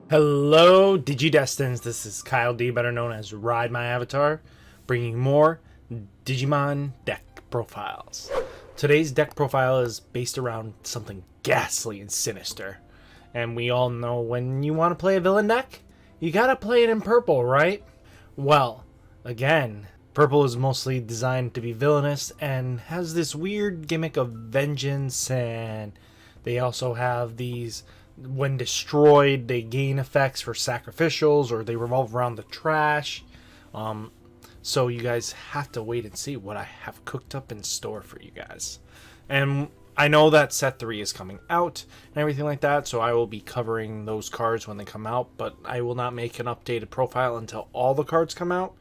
Hello, Digidestins. This is Kyle D, better known as Ride My Avatar, bringing more Digimon deck profiles. Today's deck profile is based around something ghastly and sinister. And we all know when you want to play a villain deck, you gotta play it in purple, right? Well, again, purple is mostly designed to be villainous and has this weird gimmick of vengeance, and they also have these, when destroyed, they gain effects for sacrificials, or they revolve around the trash. So you guys have to wait and see what I have cooked up in store for you guys. And I know that set 3 is coming out and everything like that, so I will be covering those cards when they come out, but I will not make an updated profile until all the cards come out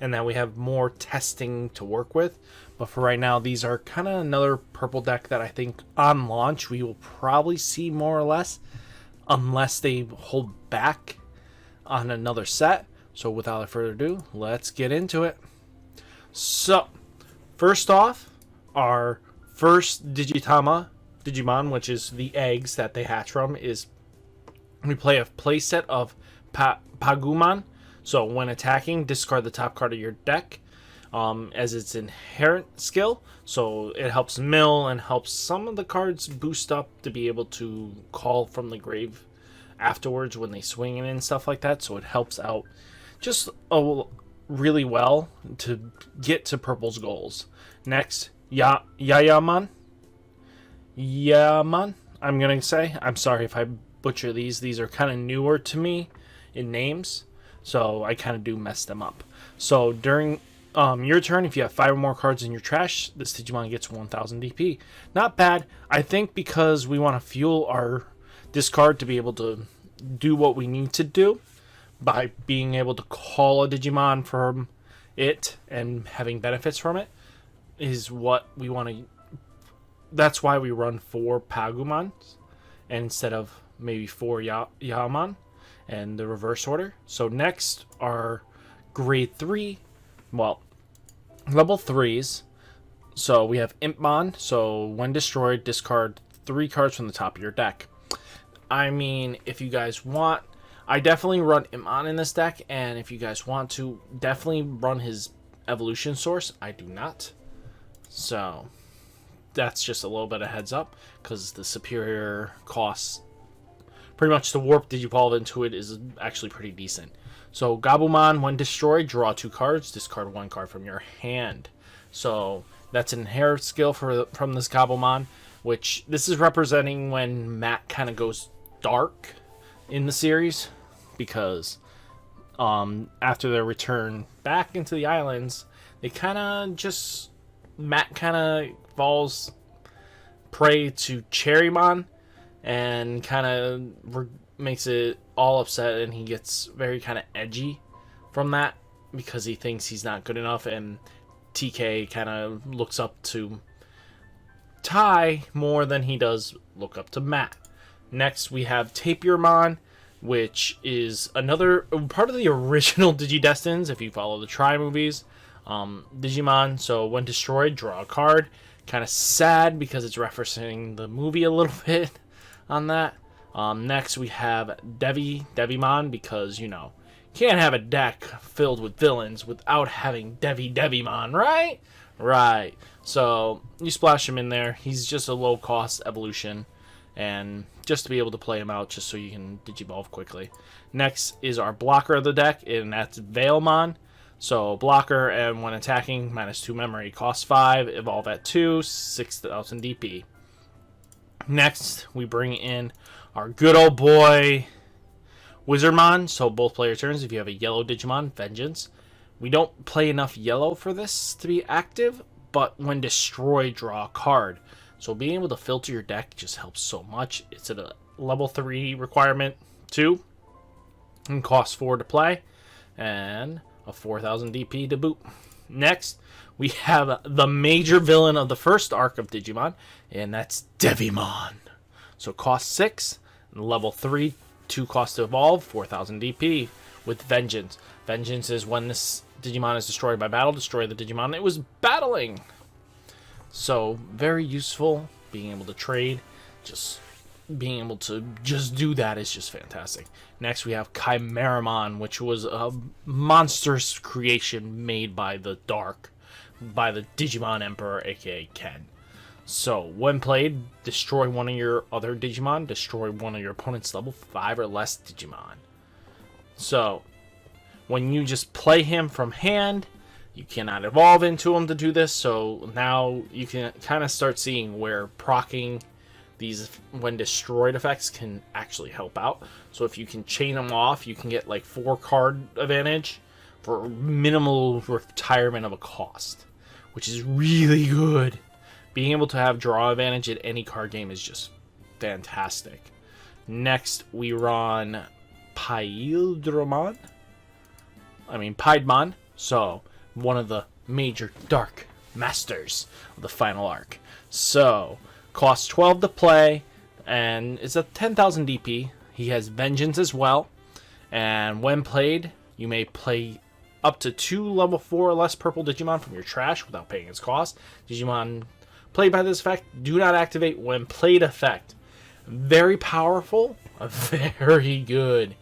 and that we have more testing to work with. But for right now, these are kind of another purple deck that I think on launch we will probably see more or less, unless they hold back on another set. So without further ado, let's get into it. So, first off, our first Digimon, which is the eggs that they hatch from, is we play a playset of Pagumon. So when attacking, discard the top card of your deck as its inherent skill. So it helps mill and helps some of the cards boost up to be able to call from the grave afterwards when they swing in and stuff like that. So it helps out just really well to get to purple's goals. Next, Yayaman. Yaman, I'm going to say. I'm sorry if I butcher these. These are kind of newer to me in names, so I kind of do mess them up. So during your turn, if you have 5 or more cards in your trash, this Digimon gets 1000 DP. Not bad. I think because we want to fuel our discard to be able to do what we need to do by being able to call a Digimon from it and having benefits from it is what we want to. That's why we run 4 Pagumon instead of maybe 4 Yaman and the reverse order. So next are grade 3, well, level 3s. So we have Piedmon. So when destroyed, discard 3 cards from the top of your deck. I mean, if you guys want, I definitely run Piedmon in this deck, and if you guys want to, definitely run his evolution source. I do not. So that's just a little bit of heads up, because the superior cost, pretty much the warp Digivolve into it, is actually pretty decent. So Gabumon, when destroyed, draw 2 cards, discard 1 card from your hand. So that's an inherent skill from this Gabumon, which this is representing when Matt kind of goes dark in the series, because after their return back into the islands, they kind of just, Matt kind of falls prey to Cherrymon and kind of makes it all upset, and he gets very kind of edgy from that because he thinks he's not good enough, and TK kind of looks up to Tai more than he does look up to Matt. Next, we have Tapirmon, which is another part of the original Digidestins, if you follow the Tri movies. Digimon, so when destroyed, draw a card. Kind of sad because it's referencing the movie a little bit on that. Next, we have Devimon, because, you know, can't have a deck filled with villains without having Devimon, right? Right. So you splash him in there. He's just a low-cost evolution, and just to be able to play him out just so you can Digivolve quickly. Next is our blocker of the deck, and that's Veilmon. So blocker, and when attacking, -2 memory, cost 5, evolve at 2, 6000 DP. Next, we bring in our good old boy Wizardmon. So both player turns, if you have a yellow Digimon, Vengeance. We don't play enough yellow for this to be active, but when destroyed, draw a card. So being able to filter your deck just helps so much. It's at a level 3 requirement, 2, and costs 4 to play, and a 4000 DP to boot. Next, we have the major villain of the first arc of Digimon, and that's Devimon. So cost 6, level 3, 2 cost to evolve, 4000 DP with Vengeance. Vengeance is when this Digimon is destroyed by battle, destroy the Digimon it was battling. So very useful, being able to trade. Just being able to just do that is just fantastic. Next, we have Chimeramon, which was a monstrous creation made by the Digimon Emperor, aka Ken. So, when played, destroy one of your other Digimon, destroy one of your opponent's level 5 or less Digimon. So, when you just play him from hand, you cannot evolve into him to do this, so now you can kind of start seeing where proccing these when destroyed effects can actually help out. So if you can chain them off, you can get like 4 card advantage for minimal retirement of a cost, which is really good. Being able to have draw advantage at any card game is just fantastic. Next, we run Piedmon. So, one of the major dark masters of the final arc. So, costs 12 to play, and it's a 10,000 DP. He has Vengeance as well, and when played, you may play up to 2 level 4 or less purple Digimon from your trash without paying its cost. Digimon played by this effect do not activate when played effect. Very powerful, very good.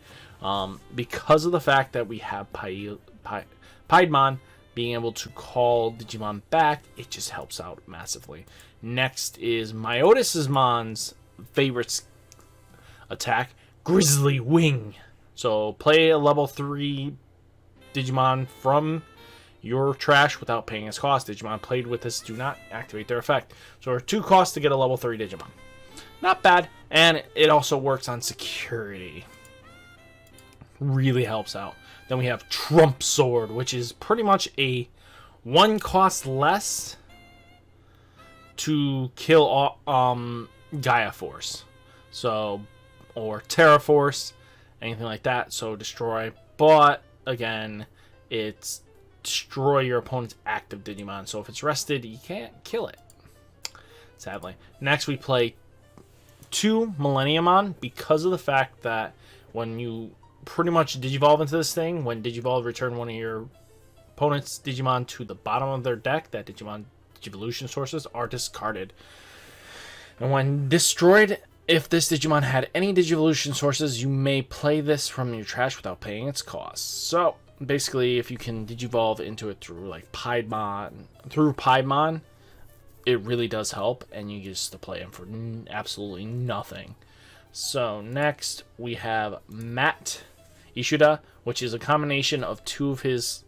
Because of the fact that we have Piedmon being able to call Digimon back, it just helps out massively. Next is Myotismon's favorite attack, Grizzly Wing. So play a level 3 Digimon from your trash without paying its cost. Digimon played with this do not activate their effect. So there are 2 costs to get a level 3 Digimon. Not bad, and it also works on security. Really helps out. Then we have Trump Sword, which is pretty much a 1 cost less to kill Gaia Force. So, or Terra Force, anything like that. So destroy. But again, it's destroy your opponent's active Digimon. So if it's rested, you can't kill it, sadly. Next, we play 2 Millenniumon because of the fact that when you pretty much Digivolve into this thing, when Digivolve, return one of your opponent's Digimon to the bottom of their deck. That Digimon Digivolution sources are discarded. And when destroyed, if this Digimon had any Digivolution sources, you may play this from your trash without paying its costs. So basically, if you can Digivolve into it through like Piedmon, it really does help, and you just to play him for absolutely nothing. So next we have Matt Ishuda, which is a combination of 2 of his.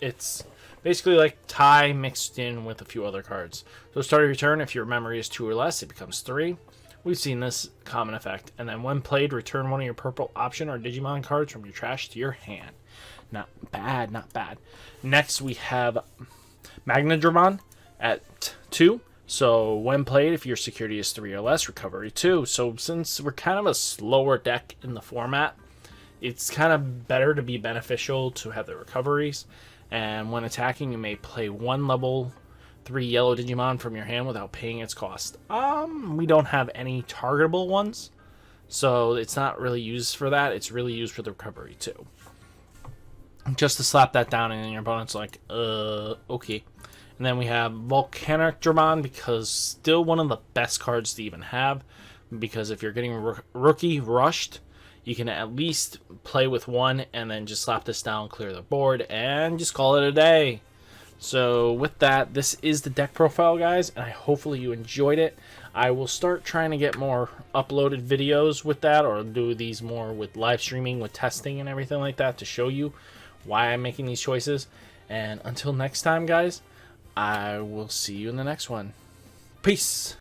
It's basically like Tai mixed in with a few other cards. So start of your turn, if your memory is 2 or less, it becomes 3. We've seen this common effect. And then when played, return one of your purple option or Digimon cards from your trash to your hand. Not bad, not bad. Next we have Magnadramon at 2. So when played, if your security is 3 or less, recovery 2. So since we're kind of a slower deck in the format, it's kind of better to be beneficial to have the recoveries. And when attacking, you may play 1 level 3 yellow Digimon from your hand without paying its cost. We don't have any targetable ones, so it's not really used for that. It's really used for the recovery too. Just to slap that down, and your opponent's like, okay. And then we have Volcanic Dramon, because still one of the best cards to even have. Because if you're getting rookie rushed, you can at least play with 1 and then just slap this down, clear the board, and just call it a day. So with that, this is the deck profile, guys, and hopefully you enjoyed it. I will start trying to get more uploaded videos with that, or do these more with live streaming, with testing and everything like that, to show you why I'm making these choices. And until next time, guys, I will see you in the next one. Peace!